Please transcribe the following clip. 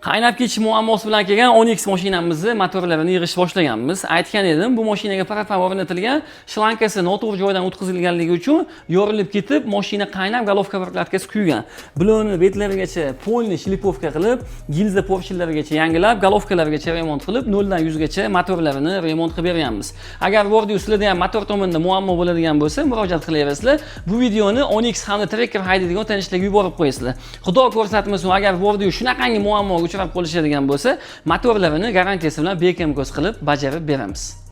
Qaynab ketish muammosi bilan kelgan 10X mashinamizni motorlarini yig'ishni boshlaganmiz. Aytgan edim, bu mashinaga parafan o'rnatilgan, shlankasi noto'g'ri joydan o'tkazilganligi uchun yorilib ketib, mashina qaynab golovka prokladkasi kuygan. Biloni betlarigacha polni shlipovka qilib, gilza porshillarigacha yangilab, golovkalarigacha remont qilib, 0 dan 100 gacha motorlarini remont qilib berganmiz. Agar Vordio sizlarda ham motor tomonida muammo bo'ladigan bo'lsa, murojaat qilaverasizlar. Bu videoni 10X hamda Tracker haydaydigan tanishlarga yuborib qo'yasizlar. Xudo ko'rsatmasin, agar Vordio shunaqangi muammoga uchrab qolishadigan bo'lsa, motorlarini garantiyasi bilan bekim ko'z qilib bajarib beramiz.